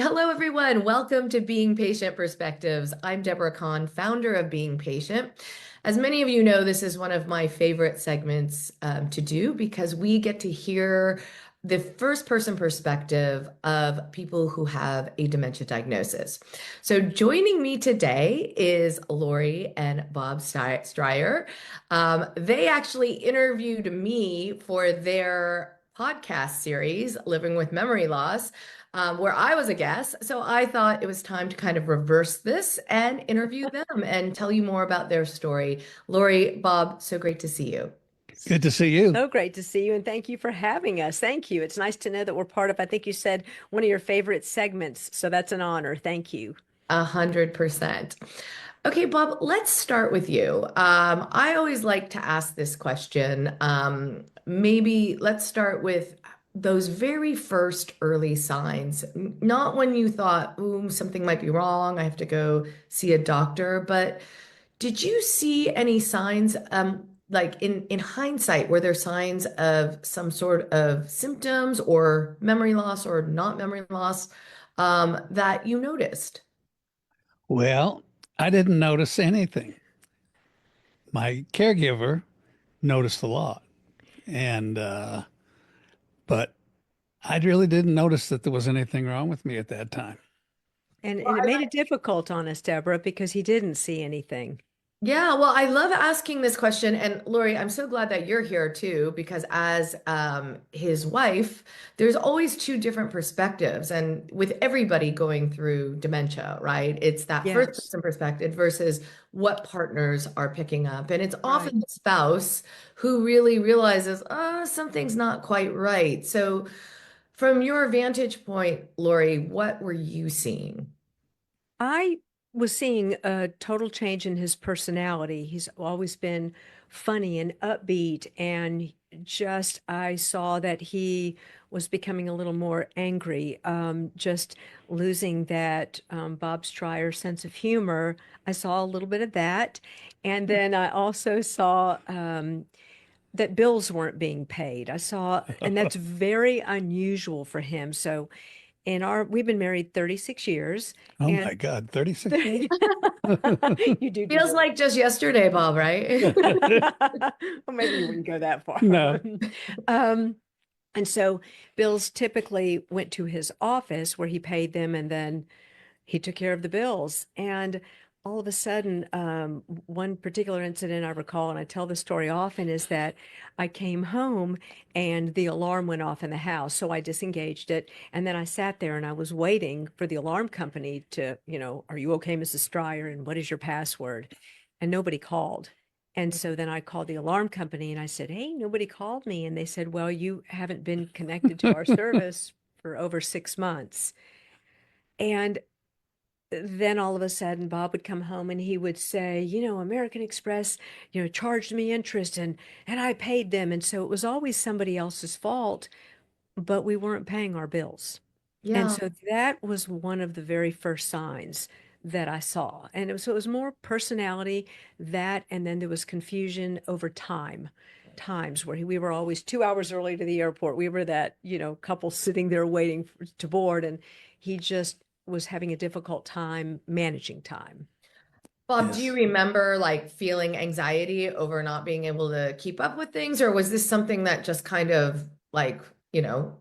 Hello, everyone. Welcome to Being Patient Perspectives. I'm Deborah Kahn, founder of Being Patient. As many of you know, this is one of my favorite segments to do because we get to hear the first person perspective of people who have a dementia diagnosis. So, joining me today is Lori and Bob Stryer. They actually interviewed me for their podcast series, Living with Memory Loss, where I was a guest. So I thought it was time to kind of reverse this and interview them and tell you more about their story. Lori, Bob, so great to see you. Good to see you. So great to see you, and thank you for having us. Thank you. It's nice to know that we're part of, I think you said, one of your favorite segments. So that's an honor. Thank you. 100%. Okay, Bob, let's start with you. I always like to ask this question. Maybe let's start with those very first early signs, not when you thought, ooh, something might be wrong, I have to go see a doctor, but did you see any signs, like in hindsight, were there signs of some sort of symptoms or memory loss or not memory loss, that you noticed? Well, I didn't notice anything. My caregiver noticed a lot, and but I really didn't notice that there was anything wrong with me at that time. And it made it difficult on us, Deborah, because he didn't see anything. Yeah, well, I love asking this question. And Lori, I'm so glad that you're here too, because as his wife, there's always two different perspectives. And with everybody going through dementia, right? It's that first Yes, person perspective versus what partners are picking up. And it's right. often the spouse who really realizes, oh, something's not quite right. So, from your vantage point, Lori, what were you seeing? I was seeing a total change in his personality. He's always been funny and upbeat, and just I saw that he was becoming a little more angry, just losing that Bob Stryer sense of humor. I saw a little bit of that. And then I also saw that bills weren't being paid. I saw, and that's very unusual for him. So we've been married 36 years, Oh and my God, 36 years? you do Feels deserve like just yesterday, Bob, right? it. Well, maybe you wouldn't go that No. far. Um, and so bills typically went to his office where he paid them, and then he took care of the bills. And all of a sudden, one particular incident I recall, and I tell the story often, is that I came home and the alarm went off in the house. So I disengaged it. And then I sat there and I was waiting for the alarm company to, are you okay, Mrs. Stryer? And what is your password? And nobody called. And so then I called the alarm company and I said, hey, nobody called me. And they said, well, you haven't been connected to our service for over 6 months. And then all of a sudden Bob would come home and he would say, American Express, charged me interest and I paid them. And so it was always somebody else's fault, but we weren't paying our bills. And Yeah. so that was one of the very first signs that I saw. And so it was more personality, that, and then there was confusion over times where we were always 2 hours early to the airport. We were that, couple sitting there waiting to board, and he just was having a difficult time managing time. Bob, do you Yes. remember like feeling anxiety over not being able to keep up with things, or was this something that just kind of like,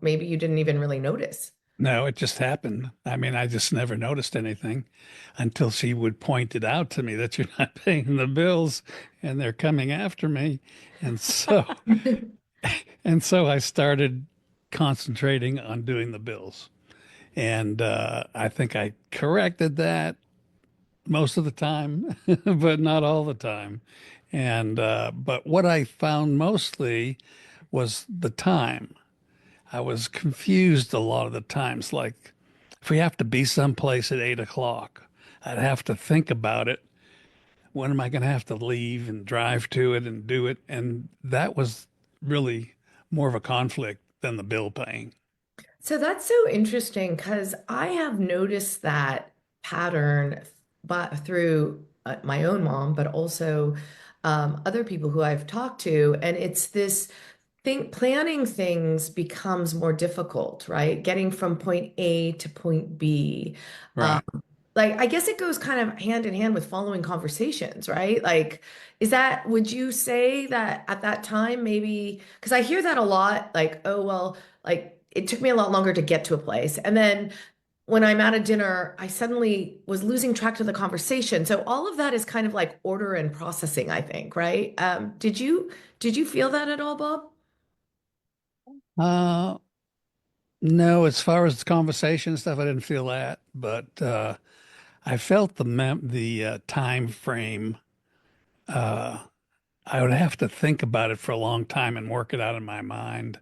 maybe you didn't even really notice? No, it just happened. I mean, I just never noticed anything until she would point it out to me that you're not paying the bills and they're coming after me. And so, and so I started concentrating on doing the bills. And I think I corrected that most of the time, but not all the time. And but what I found mostly was the time. I was confused a lot of the times. Like if we have to be someplace at 8 o'clock, I'd have to think about it. When am I going to have to leave and drive to it and do it? And that was really more of a conflict than the bill paying. So that's so interesting because I have noticed that pattern, but through my own mom, but also other people who I've talked to, and it's this think planning things becomes more difficult, right? Getting from point A to point B. Um, Right. like, I guess it goes kind of hand in hand with following conversations, right? Like, would you say that at that time, maybe, because I hear that a lot, like, oh, well, like, it took me a lot longer to get to a place. And then when I'm at a dinner, I suddenly was losing track of the conversation. So all of that is kind of like order and processing, I think, right? Did you feel that at all, Bob? Uh, no, as far as the conversation stuff, I didn't feel that, but I felt the time frame. Uh, I would have to think about it for a long time and work it out in my mind.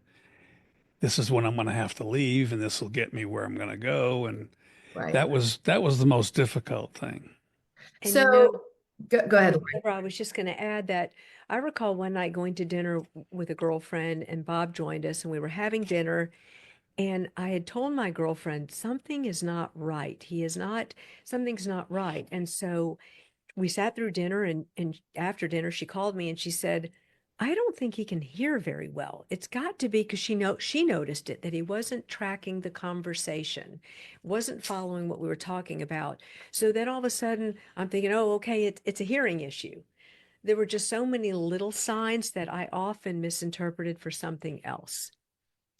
This is when I'm going to have to leave, and this will get me where I'm going to go, and Right. that was the most difficult thing. And So you know, go ahead, Lori. Deborah, I was just going to add that I recall one night going to dinner with a girlfriend, and Bob joined us, and we were having dinner. And I had told my girlfriend, something is not right. Something's not right. And so we sat through dinner, and after dinner, she called me and she said, I don't think he can hear very well. It's got to be because she noticed it, that he wasn't tracking the conversation, wasn't following what we were talking about. So then all of a sudden I'm thinking, oh, okay, it's a hearing issue. There were just so many little signs that I often misinterpreted for something else.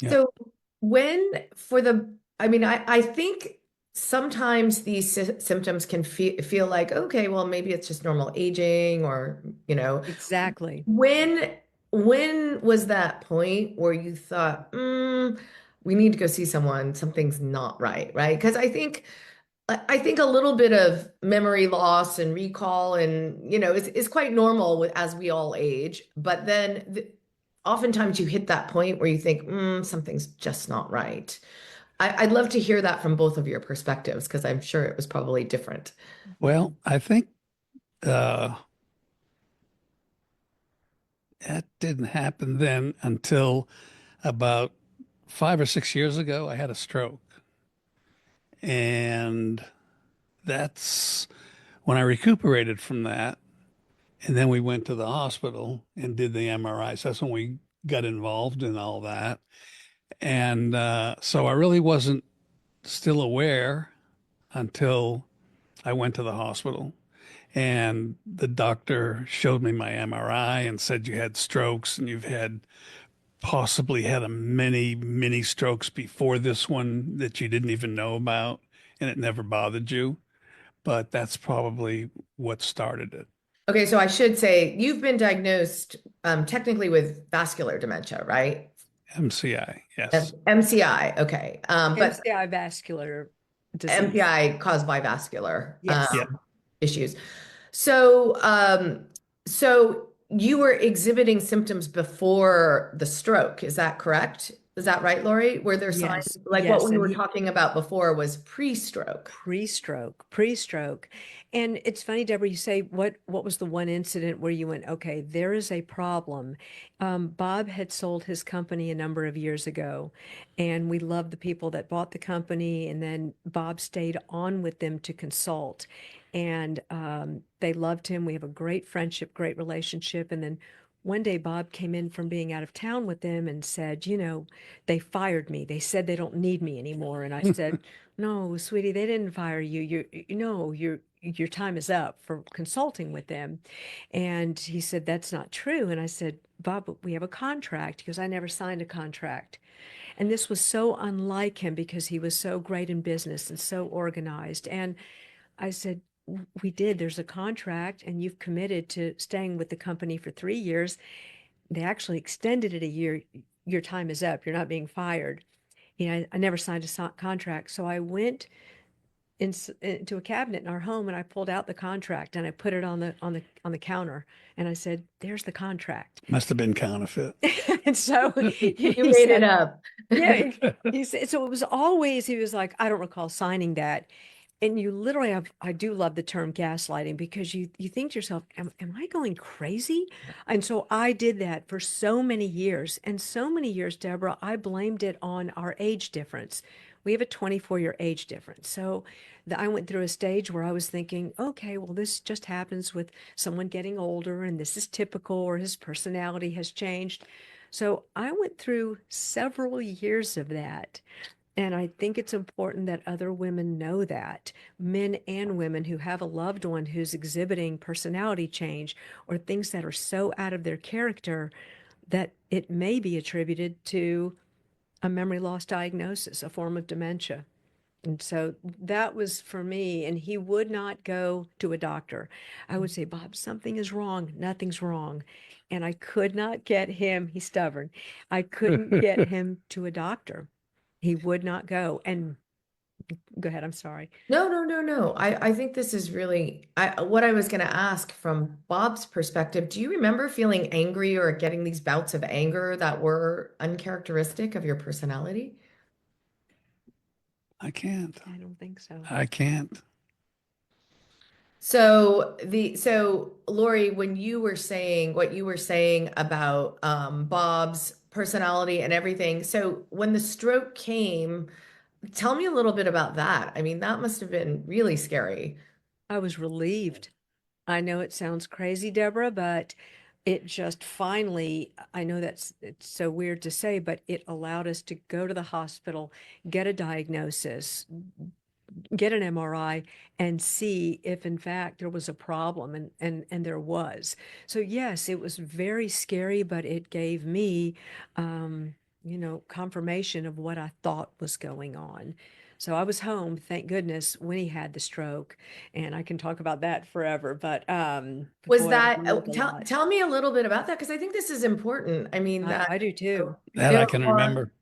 Yeah. So when for the, I mean, I think sometimes these symptoms can feel like, okay, well, maybe it's just normal aging or, Exactly. when when was that point where you thought, we need to go see someone, something's not right, right? Because I think a little bit of memory loss and recall and is quite normal as we all age. But then oftentimes you hit that point where you think, something's just not right. I'd love to hear that from both of your perspectives because I'm sure it was probably different. Well, I think uh, that didn't happen then until about 5 or 6 years ago. I had a stroke, and that's when I recuperated from that. And then we went to the hospital and did the MRI. So that's when we got involved in all that. And so I really wasn't still aware until I went to the hospital. And the doctor showed me my MRI and said you had strokes and you've had possibly had a many strokes before this one that you didn't even know about and it never bothered you. But that's probably what started it. Okay, so I should say you've been diagnosed technically with vascular dementia, right? MCI, yes. MCI, okay. But MCI vascular disease. MPI caused by vascular Yes. Yeah. issues. So you were exhibiting symptoms before the stroke. Is that correct? Is that right, Lori? Were there signs Yes. like what Yes. we And were he talking about before was pre-stroke? pre-stroke. And it's funny, Deborah, you say what was the one incident where you went, okay, there is a problem. Bob had sold his company a number of years ago, and we loved the people that bought the company. And then Bob stayed on with them to consult, and they loved him. We have a great friendship, great relationship. And then one day Bob came in from being out of town with them and said, they fired me. They said they don't need me anymore. And I said, no, sweetie, they didn't fire you. Your time is up for consulting with them. And he said, that's not true. And I said, Bob, but we have a contract. He goes, I never signed a contract. And this was so unlike him because he was so great in business and so organized. And I said, we did. There's a contract, and you've committed to staying with the company for 3 years. They actually extended it a year. Your time is up. You're not being fired. I never signed a contract. So I went into a cabinet in our home, and I pulled out the contract and I put it on the counter, and I said, "There's the contract." Must have been counterfeit. And so You he made it said, up. "Yeah." He said, so it was always, he was like, "I don't recall signing that." And you literally have, I do love the term gaslighting, because you think to yourself, am I going crazy? And so I did that for so many years. And so many years, Deborah, I blamed it on our age difference. We have a 24-year age difference. So I went through a stage where I was thinking, okay, well, this just happens with someone getting older, and this is typical, or his personality has changed. So I went through several years of that. And I think it's important that other women know that, men and women who have a loved one who's exhibiting personality change or things that are so out of their character that it may be attributed to a memory loss diagnosis, a form of dementia. And so that was for me. And he would not go to a doctor. I would say, Bob, something is wrong. Nothing's wrong. And I could not get him, he's stubborn. I couldn't get him to a doctor. He would not go. And go ahead, I'm sorry. No, no, no, no. I think this is really what I was going to ask from Bob's perspective. Do you remember feeling angry or getting these bouts of anger that were uncharacteristic of your personality? I can't. I don't think so. I can't. So Lori, when you were saying what you were saying about Bob's personality and everything, so when the stroke came, tell me a little bit about that. I mean, that must have been really scary. I was relieved. I know it sounds crazy, Deborah, but it just finally, I know it's so weird to say, but it allowed us to go to the hospital, get a diagnosis, get an MRI, and see if in fact there was a problem, and there was. So yes, it was very scary, but it gave me confirmation of what I thought was going on. So I was home, thank goodness, when he had the stroke, and I can talk about that forever, but Was boy, I that, learned a tell lot. tell me a little bit about that because I think this is important. I mean that I do too. That I there can are, remember.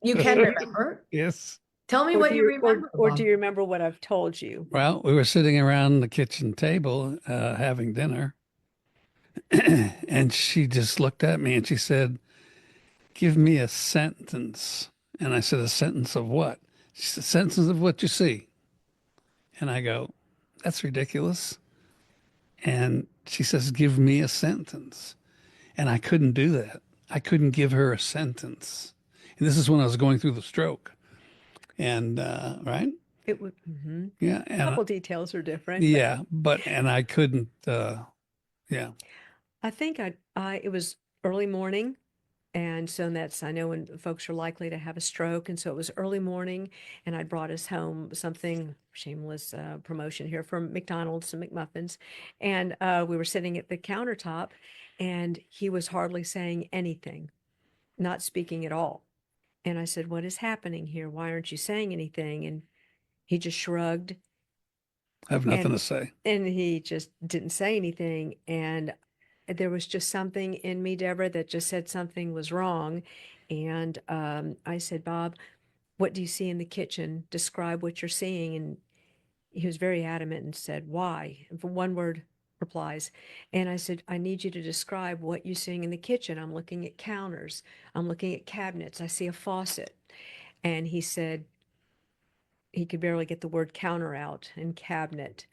you can remember. Yes. Tell me Or what do you you remember, or do Bob. you remember what I've told you? Well, we were sitting around the kitchen table having dinner, and she just looked at me and she said, "Give me a sentence." And I said, "A sentence of what?" She said, "Sentence of what you see." And I go, "That's ridiculous." And she says, "Give me a sentence." And I couldn't do that. I couldn't give her a sentence. And this is when I was going through the stroke. And, right? It would, Yeah. a couple details are different, but Yeah. And I couldn't, yeah. I think it was early morning. And so I know when folks are likely to have a stroke. And so it was early morning, and I brought us home something shameless promotion here from McDonald's, some McMuffins. And we were sitting at the countertop, and he was hardly saying anything, not speaking at all. And I said, "What is happening here? Why aren't you saying anything?" And he just shrugged, I have nothing and to say. he just didn't say anything. And there was just something in me, Deborah, that just said something was wrong. And I said, "Bob, what do you see in the kitchen? Describe what you're seeing." And he was very adamant and said, "Why?" And for one word replies. And I said, "I need you to describe what you're seeing in the kitchen. I'm looking at counters. I'm looking at cabinets. I see a faucet." And he said he could barely get the word counter out and cabinet.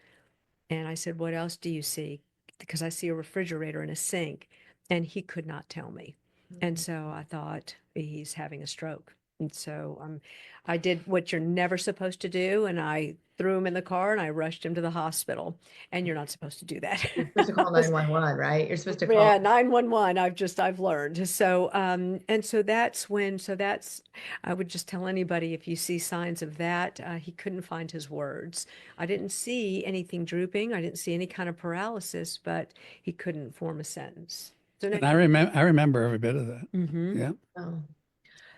And I said, "What else do you see?" Because I see a refrigerator and a sink. And he could not tell me. And so I thought he's having a stroke. And so I did what you're never supposed to do. And I threw him in the car and I rushed him to the hospital. And you're not supposed to do that. You're supposed to call 911, right? You're supposed to call. Yeah, 911. I've learned. So, and so that's, I would just tell anybody if you see signs of that, he couldn't find his words. I didn't see anything drooping. I didn't see any kind of paralysis, but he couldn't form a sentence. So no, And I remember every bit of that. Yeah. Oh.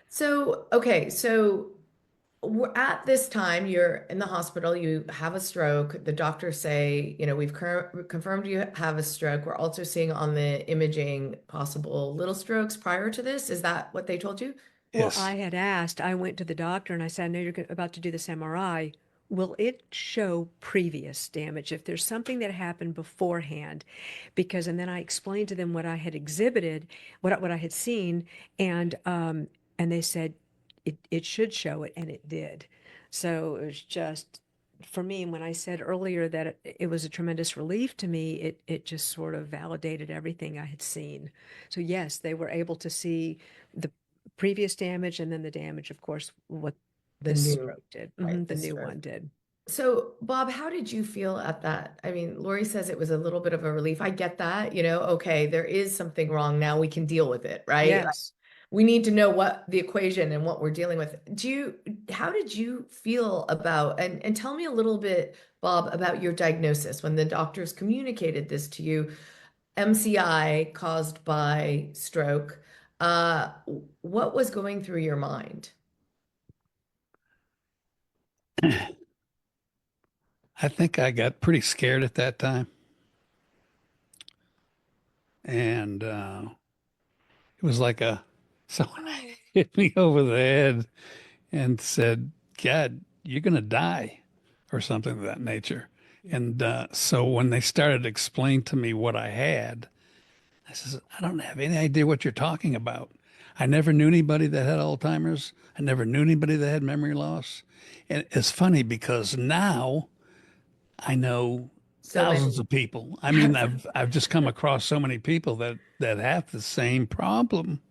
So, okay, so we're at this time, you're in the hospital, you have a stroke. The doctors say, we've confirmed you have a stroke. We're also seeing on the imaging possible little strokes prior to this. Is that what they told you? well, Yes. I had asked, I went to the doctor and I said, "I know you're about to do this MRI. Will it show previous damage if there's something that happened beforehand?" Because, and then I explained to them what I had exhibited, what I had seen, and they said it should show it, and it did. So it was just for me, when I said earlier that it was a tremendous relief to me, it just sort of validated everything I had seen. So yes, they were able to see the previous damage and then the damage, of course, what The this new, stroke did. right, The the new stroke. one did. So, Bob, how did you feel at that? I mean, Lori says it was a little bit of a relief. I get that, okay, there is something wrong. Now we can deal with it, right? Like, Yes. we need to know what the equation and what we're dealing with. How did you feel about, and tell me a little bit, Bob, about your diagnosis when the doctors communicated this to you, MCI caused by stroke. Uh, what was going through your mind? I think I got pretty scared at that time. And it was like someone hit me over the head and said, God, you're going to die, or something of that nature. And so when they started to explain to me what I had, I says, I don't have any idea what you're talking about. I never knew anybody that had Alzheimer's. I never knew anybody that had memory loss. And it's funny because now I know So thousands many. of people. I mean, Yes. I've just come across so many people that have the same problem.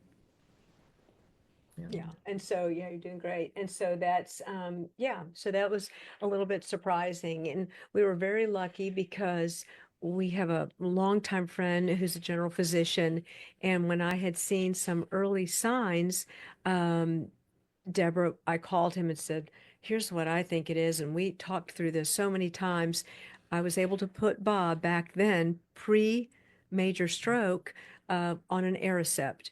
Yeah. Yeah. And so, yeah, you're doing great. And so that's, yeah, so that was a little bit surprising. And we were very lucky because we have a longtime friend who's a general physician. And when I had seen some early signs, um, Deborah, I called him and said, here's what I think it is. And we talked through this so many times. I was able to put Bob back then, pre-major stroke, on an Aricept.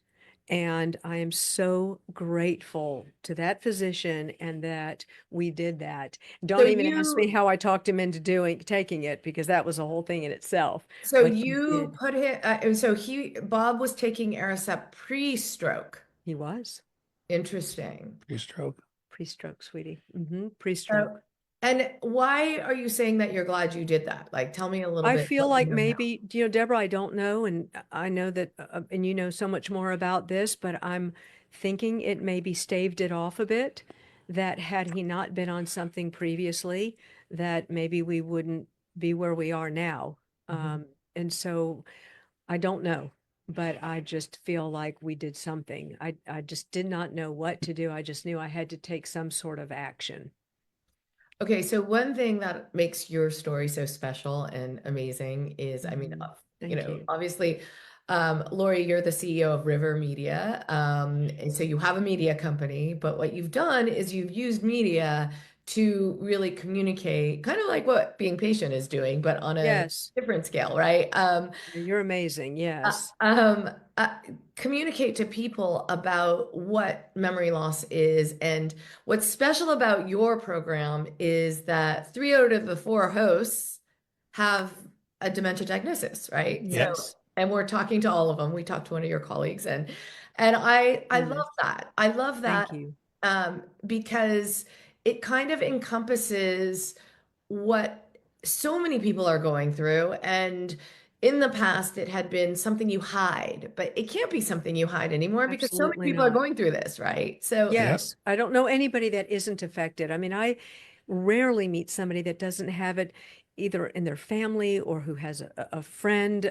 And I am so grateful to that physician and that we did that. So Don't even ask me you how I talked him into taking it, because that was a whole thing in itself. so But he you did. put him so he Bob was taking Aricept pre-stroke. He was Interesting. Pre-stroke. pre-stroke, sweetie. Pre-stroke. So, and why are you saying that you're glad you did that? Like, tell me a little I bit feel what you like know now. maybe, Deborah, I don't know, and I know that, and you know so much more about this, but I'm thinking it maybe staved it off a bit, that had he not been on something previously, that maybe we wouldn't be where we are now. Mhm. And so I don't know, but I just feel like we did something. I just did not know what to do. I just knew I had to take some sort of action. Okay, so one thing that makes your story so special and amazing is, I mean, Thank you. obviously, Lori, you're the CEO of River Media, and so you have a media company, but what you've done is you've used media to really communicate, kind of like what Being Patient is doing, but on a Yes, different scale, right? you're amazing. uh, Yes. um, uh, Communicate to people about what memory loss is. And what's special about your program is that three out of the four hosts have a dementia diagnosis, right? So, Yep. Yes. and we're talking to all of them. We talked to one of your colleagues, and I love Goodness. that. I love Thank that you. because it kind of encompasses what so many people are going through. And in the past, it had been something you hide, but it can't be something you hide anymore because so many Absolutely people are not. going through this, right? So, Yep. Yes. I don't know anybody that isn't affected. I mean, I rarely meet somebody that doesn't have it either in their family or who has a friend.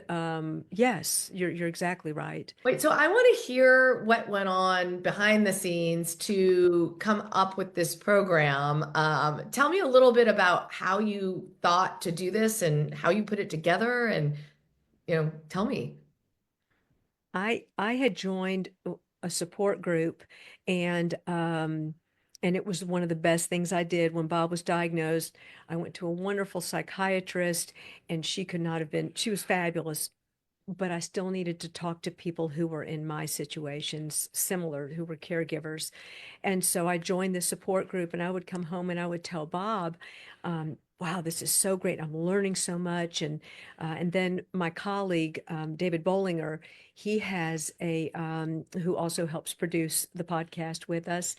Yes, you're exactly right. wait, so I want to hear what went on behind the scenes to come up with this program. Tell me a little bit about how you thought to do this and how you put it together, and tell me. I had joined a support group, and and it was one of the best things I did when Bob was diagnosed. I went to a wonderful psychiatrist, and she could not have been, she was fabulous, but I still needed to talk to people who were in my situations, similar, who were caregivers. And so I joined the support group, and I would come home and I would tell Bob, wow, this is so great. I'm learning so much. And then my colleague, David Bollinger, he has who also helps produce the podcast with us.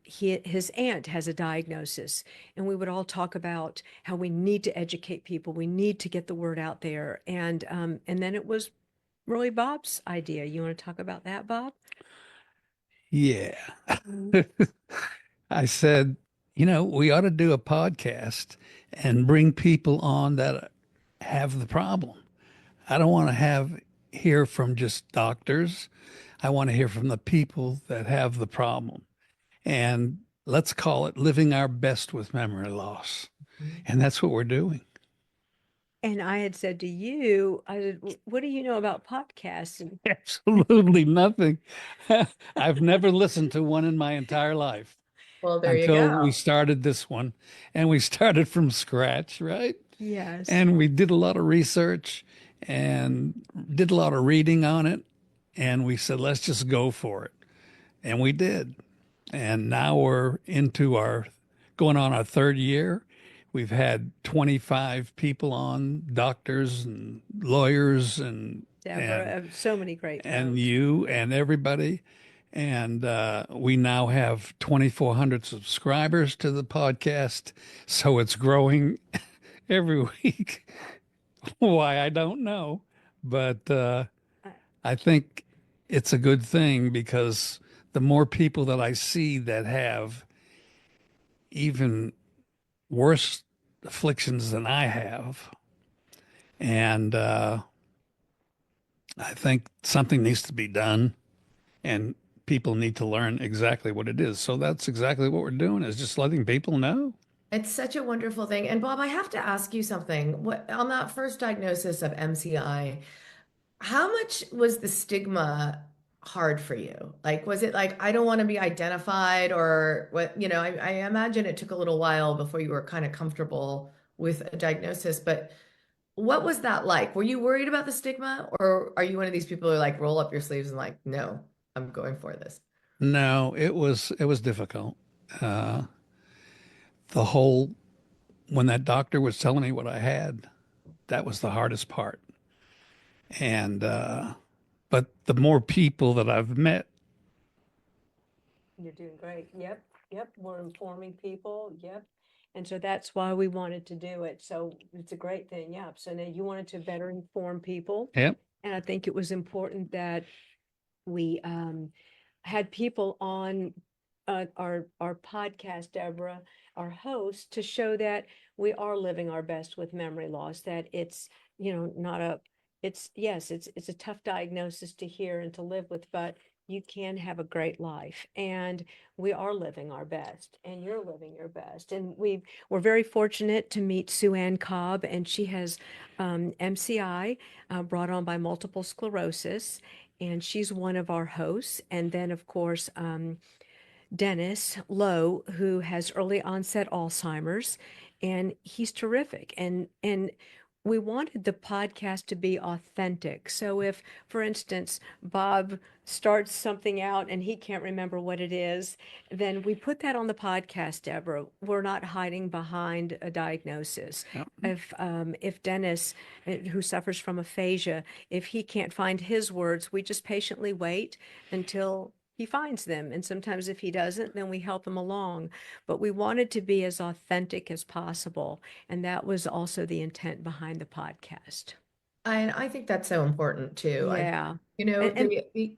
His aunt has a diagnosis, and we would all talk about how we need to educate people. We need to get the word out there. And then it was really Bob's idea. You want to talk about that, Bob? Yeah. I said, we ought to do a podcast and bring people on that have the problem. I don't want to hear from just doctors. I want to hear from the people that have the problem. And let's call it living our best with memory loss. And that's what we're doing. And I had said to you, I said, What do you know about podcasts?" And Absolutely nothing. I've never listened to one in my entire life Well, there you until we go. started this one. And we started from scratch, right? yes. And we did a lot of research and did a lot of reading on it. And we said, let's just go for it. And we did. And now we're into our going on our third year. We've had 25 people on, doctors and lawyers Deborah, so many great and folks. you and everybody. And we now have 2,400 subscribers to the podcast. So it's growing every week. Why, I don't know. But Uh, I think it's a good thing because the more people that I see that have even worse afflictions than I have, and I think something needs to be done, and people need to learn exactly what it is. So that's exactly what we're doing is just letting people know. It's such a wonderful thing. And Bob, I have to ask you something. What on that first diagnosis of MCI, how much was the stigma hard for you? Like, was it like, I don't want to be identified or what, I imagine it took a little while before you were kind of comfortable with a diagnosis, but what was that like? Were you worried about the stigma or are you one of these people who like roll up your sleeves and like, no, I'm going for this? No, it was difficult. Uh, the whole when that doctor was telling me what I had, that was the hardest part. And but the more people that I've met, You're doing great. Yep. Yep. We're informing people. Yep. And so that's why we wanted to do it. So it's a great thing. Yep. So now you wanted to better inform people. yep, And I think it was important that we had people on our podcast, Deborah, our host, to show that we are living our best with memory loss. That it's not a it's yes it's a tough diagnosis to hear and to live with, but you can have a great life, and we are living our best, and you're living your best. And we're very fortunate to meet Sue Ann Cobb, and she has MCI, brought on by multiple sclerosis, and she's one of our hosts. And then, of course, Dennis Lowe, who has early onset Alzheimer's, and he's terrific. And we wanted the podcast to be authentic. So if, for instance, Bob starts something out and he can't remember what it is, then we put that on the podcast, Deborah. We're not hiding behind a diagnosis. yep. If Dennis, who suffers from aphasia, if he can't find his words, we just patiently wait until he finds them. And sometimes if he doesn't, then we help him along. But we wanted to be as authentic as possible. And that was also the intent behind the podcast. And I think that's so important too. Yeah. And The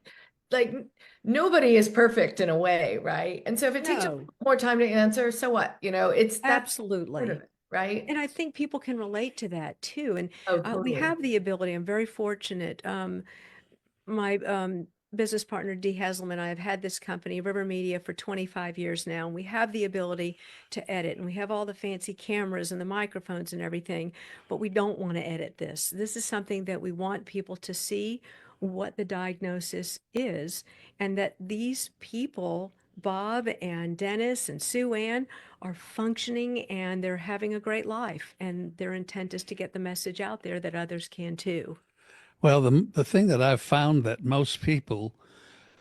like nobody is perfect in a way, right? And so if it takes you no, more time to answer, so what? That's part of absolutely. it, right? And I think people can relate to that too. And Oh, we totally. have the ability, I'm very fortunate. My business partner, Dee Haslam, and I have had this company, River Media, for 25 years now. And we have the ability to edit, and we have all the fancy cameras and the microphones and everything, but we don't want to edit this. This is something that we want people to see what the diagnosis is, and that these people, Bob and Dennis and Sue Ann, are functioning and they're having a great life. And their intent is to get the message out there that others can too. Well, the thing that I've found that most people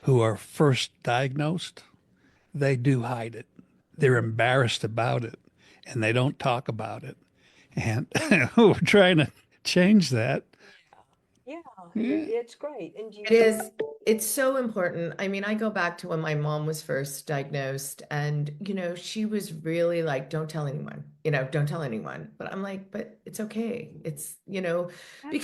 who are first diagnosed, they do hide it. They're Mhm. embarrassed about it and they don't talk about it. And we're trying to change that. Yeah, Yeah. it's great. And It is, it's so important. I mean, I go back to when my mom was first diagnosed and, she was really like, don't tell anyone, don't tell anyone. But I'm like, but it's okay. Because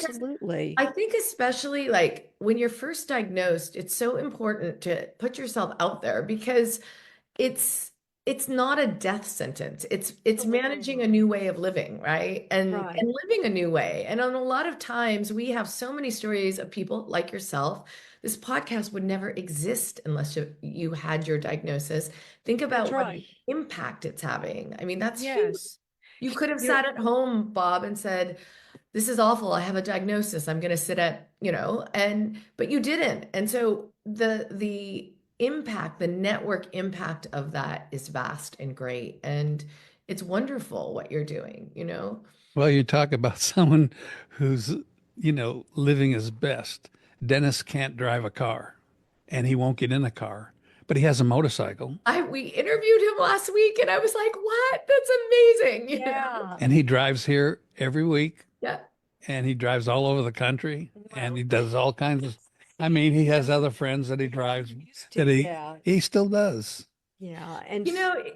absolutely. I think especially like when you're first diagnosed, it's so important to put yourself out there because it's it's not a death sentence. It's managing a Mhm. new way of living, right? And Right. living a new way. And on a lot of times we have so many stories of people like yourself. This podcast would never exist unless you had your diagnosis. Think That's about what right. impact it's having. I mean, that's huge. Yes. You could have You're sat at home, Bob, and said, this is awful. I have a diagnosis. I'm going to sit at, but you didn't. And so the impact, the network impact of that is vast and great. And it's wonderful what you're doing. Well, you talk about someone who's, living his best. Dennis can't drive a car and he won't get in a car, but he has a motorcycle We interviewed him last week and I was like, what? That's amazing. yeah. and he drives here every week Yeah. and he drives all over the country and Well, he does all kinds of, I mean, he has other friends that he drives used that to, he, yeah, he still does. yeah. And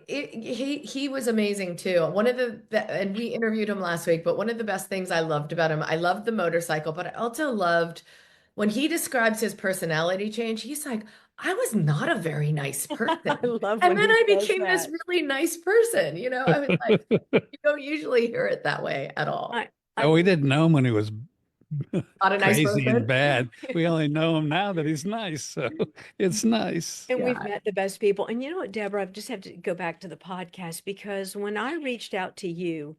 He was amazing too. And we interviewed him last week, but one of the best things I loved about him, I loved the motorcycle, but I also loved when he describes his personality change, he's like, I was not a very nice person. I love And when then he I says became this that. really nice person. I was like, you don't usually hear it that way at all. I, I Oh, we didn't know him when he was Not a nice crazy and person. bad. We only know him now that he's nice. So it's nice. And we've Yeah. met the best people. And you know what, Deborah, I just have to go back to the podcast because when I reached out to you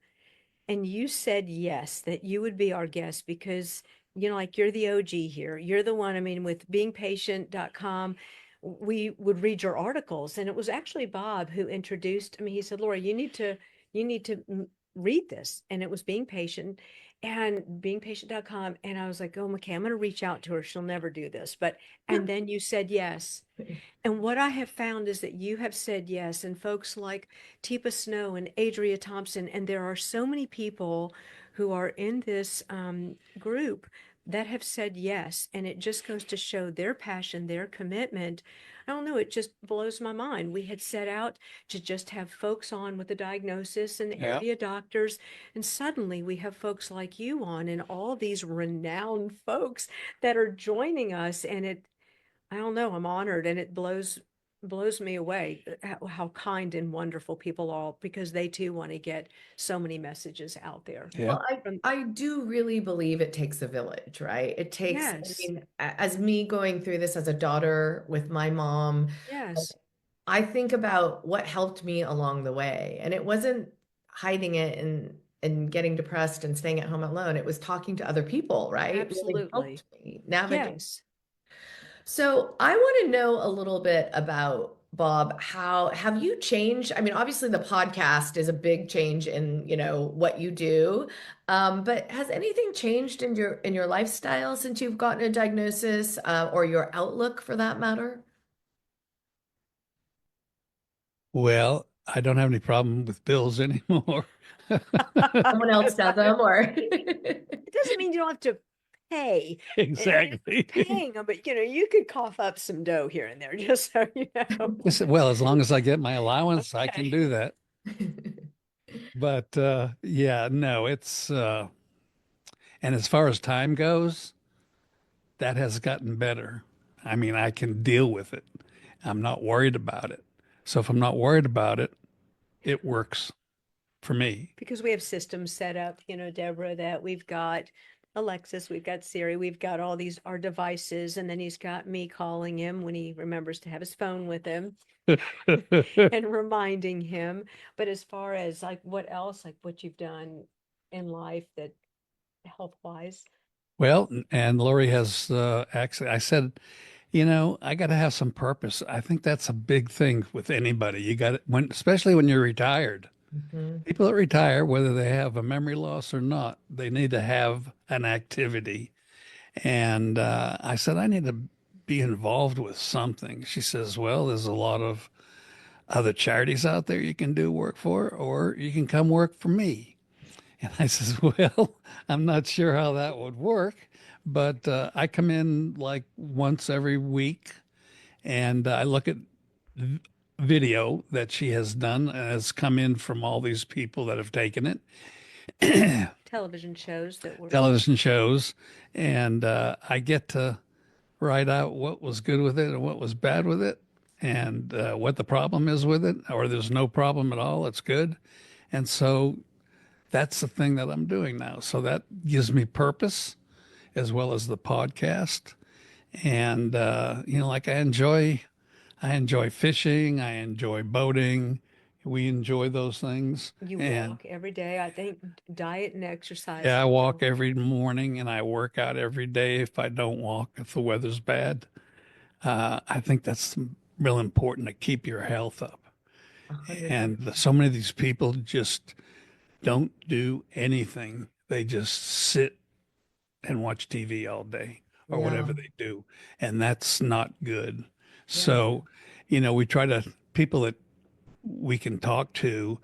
and you said yes, that you would be our guest because, like you're the OG here. You're the one, I mean, with beingpatient.com, we would read your articles. And it was actually Bob who introduced, I mean, he said, Laura, you need to read this. And it was Being Patient and beingpatient.com. And I was like, oh, okay, I'm going to reach out to her. She'll never do this. And then you said yes. And what I have found is that you have said yes, and folks like Teepa Snow and Adria Thompson, and there are so many people who are in this group that have said yes, and it just goes to show their passion, their commitment. I don't know, it just blows my mind. We had set out to just have folks on with a diagnosis and Yeah. area doctors, and suddenly we have folks like you on and all these renowned folks that are joining us, and I don't know, I'm honored and it blows me away how kind and wonderful people are because they too want to get so many messages out there. Yeah. Well, I do really believe it takes a village, right? It takes, I Yes. mean, as me going through this as a daughter with my mom, Yes. I think about what helped me along the way. And it wasn't hiding it and getting depressed and staying at home alone. It was talking to other people, right? It really Absolutely. helped me navigate. Yes. So I want to know a little bit about Bob. How have you changed? I mean, obviously the podcast is a big change in, what you do. But has anything changed in your lifestyle since you've gotten a diagnosis, or your outlook for that matter? Well, I don't have any problem with bills anymore. Someone else does them, or It doesn't mean you don't have to pay. Exactly. Paying them, but you could cough up some dough here and there, just so you know. Well, as long as I get my allowance, I Okay. can do that. But yeah, no, it's and as far as time goes, that has gotten better. I mean, I can deal with it. I'm not worried about it. So if I'm not worried about it, it works for me. Because we have systems set up, Deborah, that we've got Alexis, we've got Siri, we've got all these our devices, and then he's got me calling him when he remembers to have his phone with him and reminding him. But as far as like what else, like what you've done in life that health wise. Well, and Lori has actually, I said, I got to have some purpose. I think that's a big thing with anybody. You got when, especially when you're retired. Mhm. People that retire, whether they have a memory loss or not, they need to have an activity. And I said, I need to be involved with something. She says, well, there's a lot of other charities out there you can do work for, or you can come work for me. And I says, well, I'm not sure how that would work, but I come in like once every week and I look at video that she has done and has come in from all these people that have taken it, Television shows that were television shows, and I get to write out what was good with it and what was bad with it, and what the problem is with it, or there's no problem at all. It's good, and so that's the thing that I'm doing now. So that gives me purpose, as well as the podcast, and like I enjoy fishing, I enjoy boating, We enjoy those things. You And walk every day. I think diet and exercise. yeah, I is walk so- every morning and I work out every day if I don't walk, if the weather's bad. I think that's real important to keep your health up. 100%. And so many of these people just don't do anything. They just sit and watch TV all day or Yeah. whatever they do. And that's not good. Yeah. So, we try to, people that we can talk to,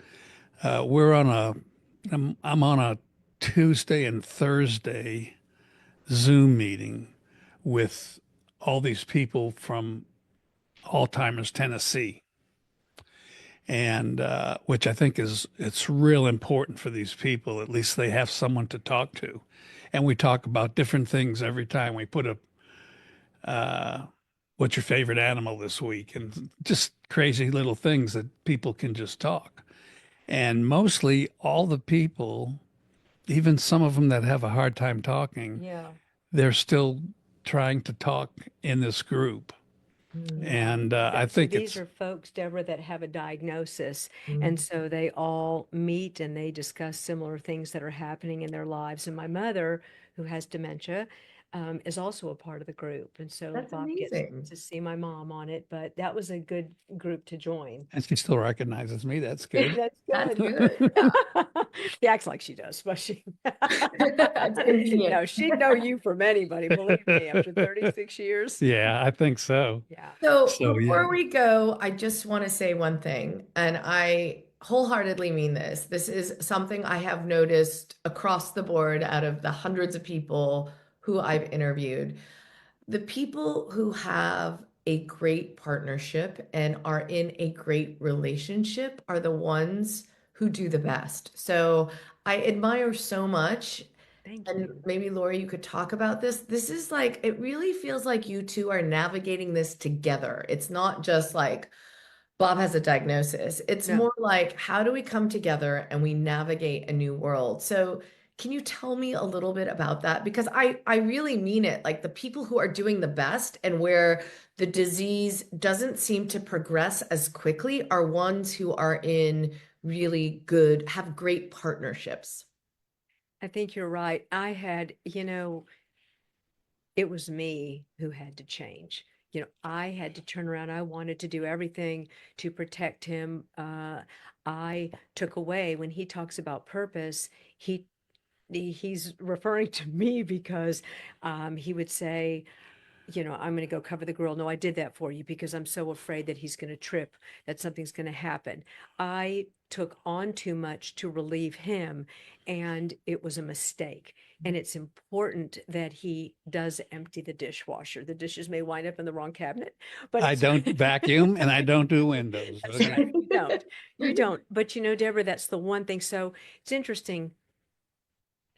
we're on I'm on a Tuesday and Thursday Zoom meeting with all these people from Alzheimer's Tennessee, and which I think it's real important for these people. At least they have someone to talk to, and we talk about different things every time. We put a what's your favorite animal this week, and just crazy little things that people can just talk. And mostly all the people, even some of them that have a hard time talking, Yeah. they're still trying to talk in this group. Mm, And I So think these it's, are folks, Deborah, that have a diagnosis. And mm. so they all meet and they discuss similar things that are happening in their lives. And my mother, who has dementia, is also a part of the group. And so That's Bob gets amazing. to see my mom on it, but that was a good group to join. and she still recognizes me. That's good. That's That's good. good. She acts like she does, but she That's convenient. no, she'd know you from anybody, believe me, after 36 years. Yeah, I think so. Yeah. So So yeah, before we go, I just want to say one thing, and I wholeheartedly mean this. This is something I have noticed across the board out of the hundreds of people who I've interviewed. The people who have a great partnership and are in a great relationship are the ones who do the best. So I admire so much. Thank And you. maybe Lori, you could talk about this. This is like, it really feels like you two are navigating this together. It's not just like Bob has a diagnosis. It's No. more like, how do we come together and we navigate a new world? So can you tell me a little bit about that? Because I really mean it. Like the people who are doing the best and where the disease doesn't seem to progress as quickly are ones who are in really good, have great partnerships. I think you're right. It was me who had to change. I had to turn around. I wanted to do everything to protect him. I took away when he talks about purpose, he's referring to me because he would say, I'm going to go cover the girl. No, I did that for you because I'm so afraid that he's going to trip, that something's going to happen. I took on too much to relieve him, and it was a mistake. And it's important that he does empty the dishwasher. The dishes may wind up in the wrong cabinet, but I it's don't vacuum and I don't do windows. that's Okay. right. You don't. You don't. But Deborah, that's the one thing. So it's interesting.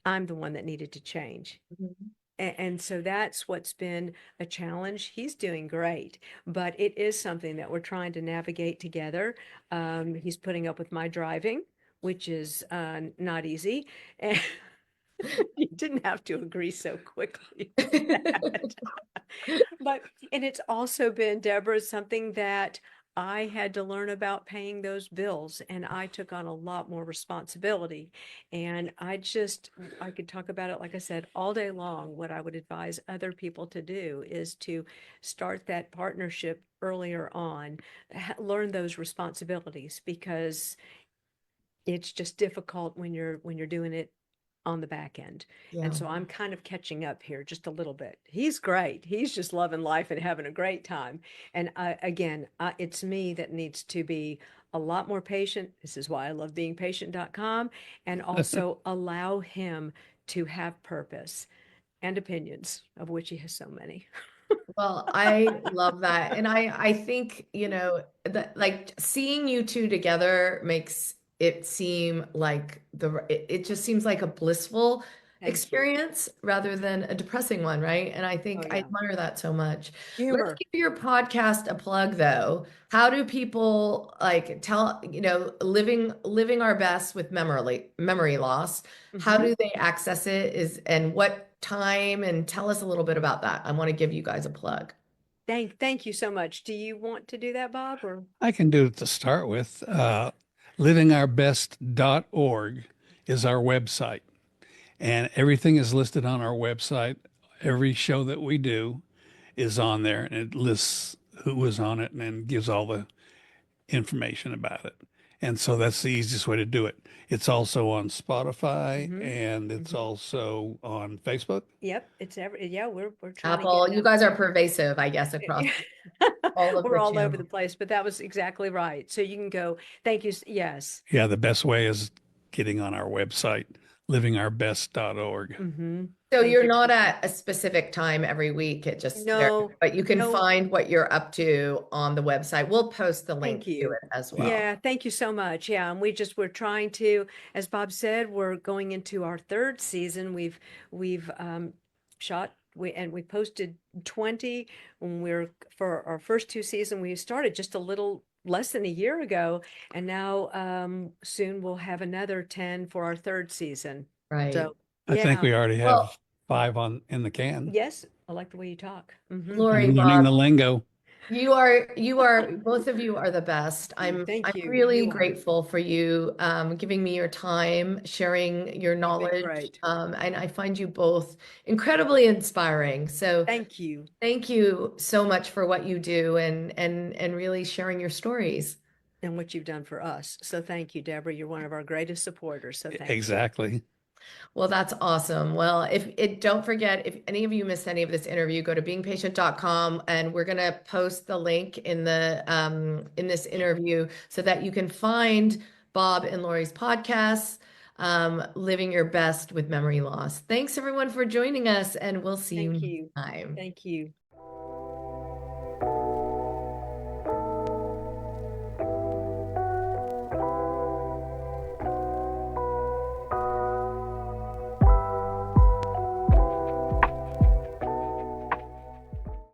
I'm the one that needed to change. Mhm. And so that's what's been a challenge. He's doing great, but it is something that we're trying to navigate together. He's putting up with my driving, which is not easy. And you didn't have to agree so quickly with that. And it's also been, Deborah, something that I had to learn about paying those bills, and I took on a lot more responsibility. And I could talk about it, like I said, all day long. What I would advise other people to do is to start that partnership earlier on, learn those responsibilities, because it's just difficult when you're doing it on the back end. And Yeah. so I'm kind of catching up here just a little bit. He's great. He's just loving life and having a great time. And again, it's me that needs to be a lot more patient. This is why I love beingpatient.com, and also allow him to have purpose and opinions, of which he has so many. Well, I love that. And I think, that like seeing you two together makes it seem like it just seems like a blissful Thank you. experience rather than a depressing one, right? And I Oh, think I yeah. admire that so much. Let's Humor. give your podcast a plug though. How do people like tell, living our best with memory loss? How Mhm. do they access it and what time? And tell us a little bit about that. I want to give you guys a plug. Thank you so much. Do you want to do that, Bob? Or I can do it to start with. livingourbest.org is our website. And everything is listed on our website. Every show that we do is on there, and it lists who was on it and then gives all the information about it. And so that's the easiest way to do it. It's also on Spotify Mhm. and it's Mhm. also on Facebook. Yep, it's yeah, we're trying to Apple, get you out. guys are pervasive, I guess, across all of We're the all over the channels. place, but that was exactly right. So you can go, thank you. Yes. Yeah, the best way is getting on our website, livingourbest.org. Mm-hmm. So Thank you're you. not at a specific time every week, it just there, No, but you can no, find what you're up to on the website. We'll post the link thank to you. it as well. Yeah, thank you so much. Yeah, and we're trying to, as Bob said, we're going into our third season. We've shot we posted 20 when we're for our first two seasons. We started just a little less than a year ago, and now soon we'll have another 10 for our third season. Right. So I think yeah, we already Well, have 5 on in the can. yes, I like the way you talk. Lori, I'm learning Bob, the lingo. both of you are the best. I'm Thank you. really You are. grateful for you giving me your time, sharing your You've been knowledge. great. And I find you both incredibly inspiring. So Thank you. thank you so much for what you do and really sharing your stories. And what you've done for us. So thank you, Deborah. You're one of our greatest supporters. So thank you. Exactly. Well, that's awesome. Well, don't forget, if any of you missed any of this interview, go to beingpatient.com and we're going to post the link in the in this interview so that you can find Bob and Lori's podcasts, Living Your Best with Memory Loss. Thanks everyone for joining us, and we'll see you Thank next you. time. Thank you.